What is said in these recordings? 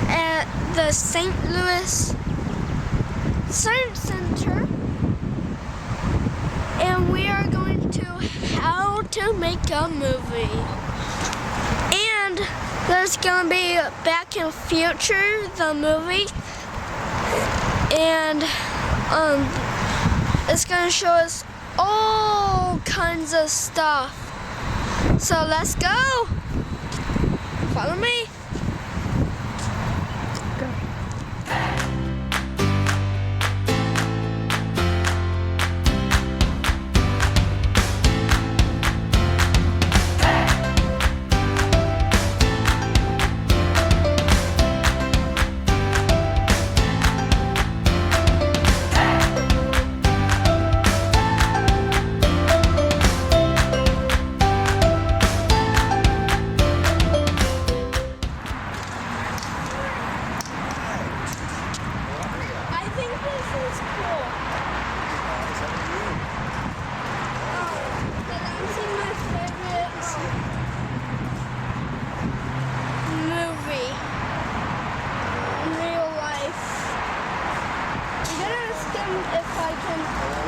At the St. Louis Science Center, and we are going to how to make a movie. And there's gonna be Back in Future, the movie, and it's gonna show us all kinds of stuff. So let's go. Follow me.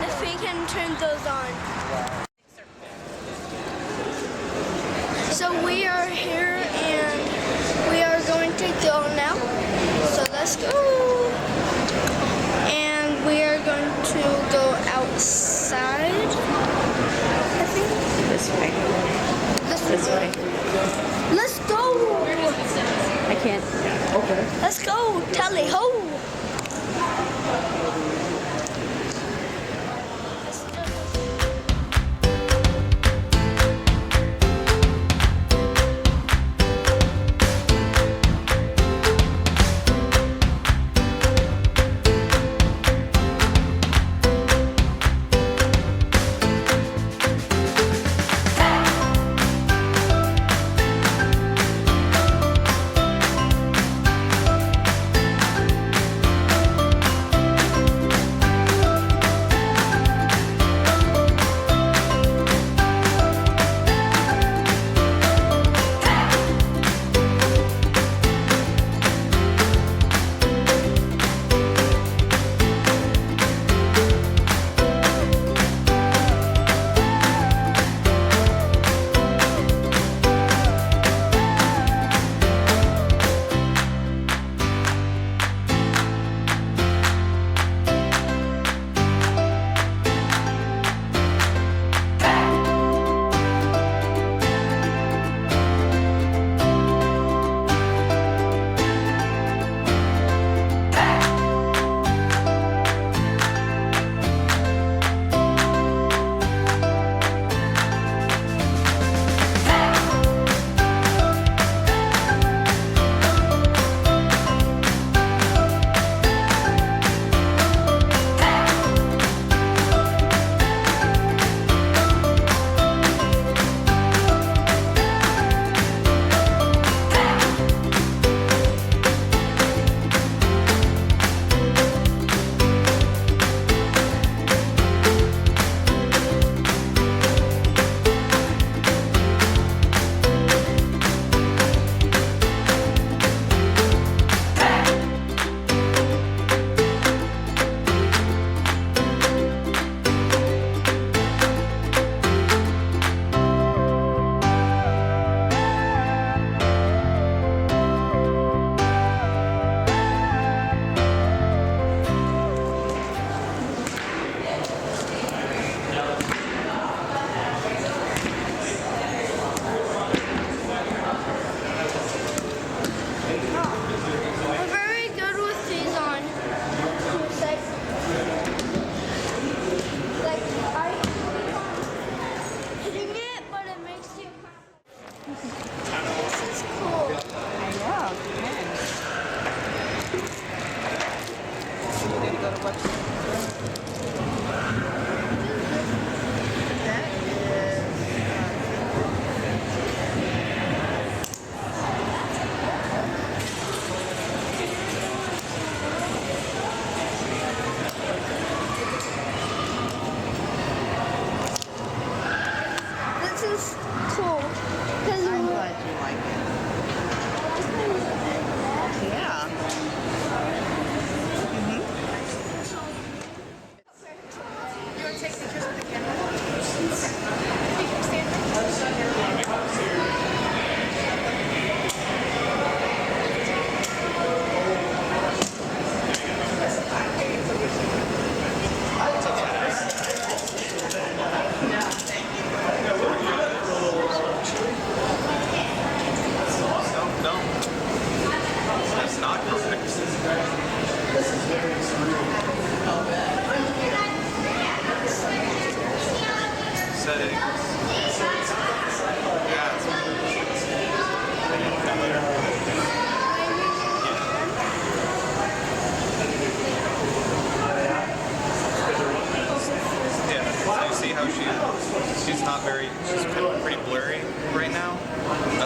If we can turn those on. So we are here and we are going to go now. So let's go. And we are going to go outside. I think This way. This way. Let's go. I can't. Okay. Let's go. Tally ho.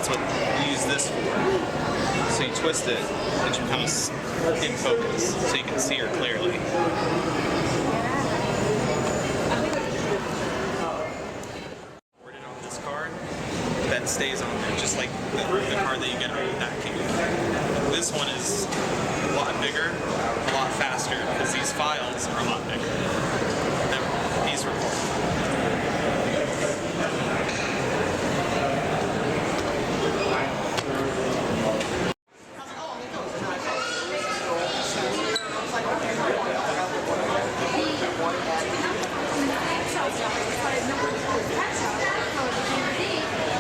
That's what you use this for. So you twist it, and she becomes in focus, so you can see her clearly. Recorded on this card, that stays on there, just like the card that you get on the packing. This one is a lot bigger, a lot faster, because these files are a lot bigger than these record.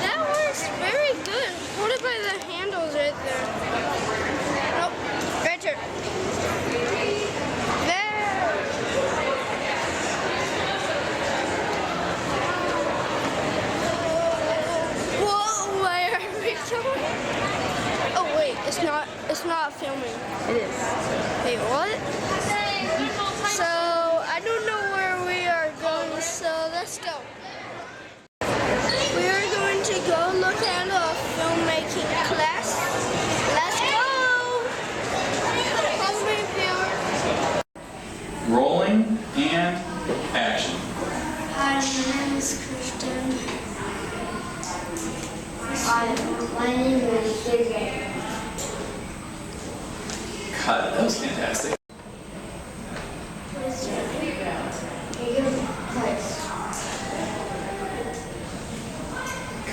That works very good. Hold it by the handles right there. Nope, right here. There. Whoa, where are we going? Oh wait, it's not filming. It is. Wait, what? So I don't know where we are going, so let's go. We are going to go look at a filmmaking class. Let's go! Follow me, viewers. Rolling and action. Hi, my name is Kristen. My name is Sugar. Cut. That was fantastic.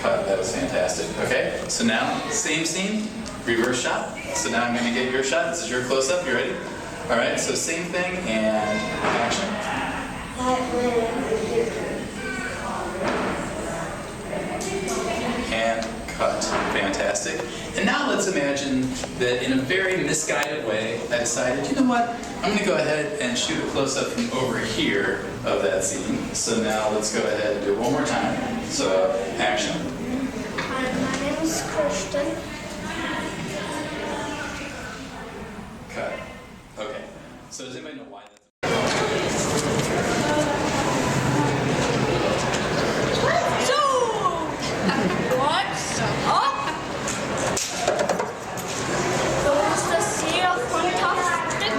Cut. That was fantastic. Okay, so now, same scene, reverse shot. So now I'm going to get your shot. This is your close-up. You ready? All right, so same thing and action. And cut. Fantastic. And now let's imagine that in a very misguided way, I decided, you know what? I'm going to go ahead and shoot a close-up from over here of that scene. So now let's go ahead and do it one more time. So, action. Hi, my name is Kristen. Cut. Okay. So does anybody know why that's... What's up? Who's the seal fantastic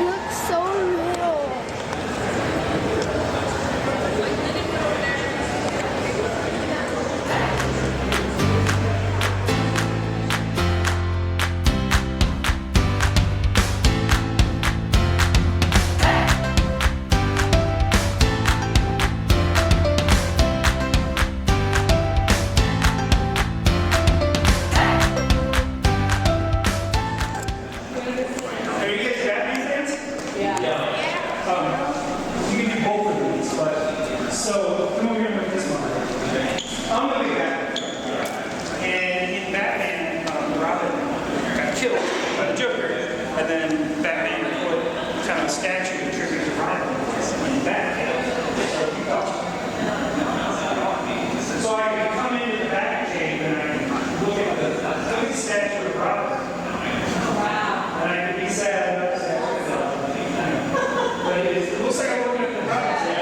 looks so real. Are you guys Batman fans? Yeah. You can do both of these, but so come over here and look at this one. I'm a big Batman. And in Batman, Robin got killed by the Joker, and then Batman put kind of a statue tribute to Robin in Batman. So I can come into the Batcave and I can look at the statue of Robin. And I can be sad about that. But it looks like I'm looking at the property.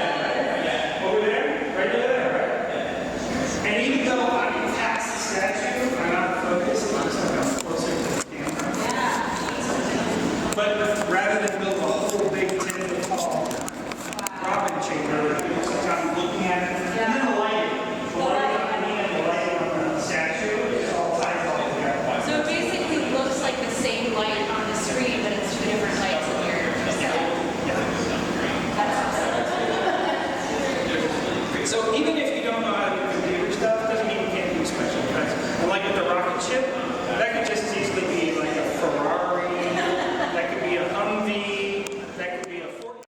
Over there? Right there, right? And even though I can pass the statue, I'm not focused, I'm just like I'm closer to the camera. But rather than build a whole big 10-foot tall Robin chamber, so I'm looking at it. And then the lighting. The lighting on me and the lighting on the statue, it all ties all together. So it basically looks like the same light on the screen, but it's two different lights in your So even if you don't know how to do computer stuff, doesn't mean you can't do special effects. And like with the rocket ship, that could just easily be like a Ferrari, that could be a Humvee, that could be a Ford.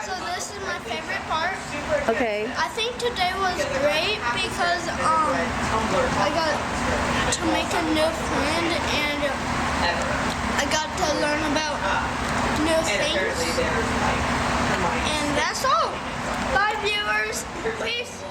So this is my favorite part. Okay. I think today was great because I got to make a new friend and I got to learn about new things. And that's all. Bye viewers. Peace.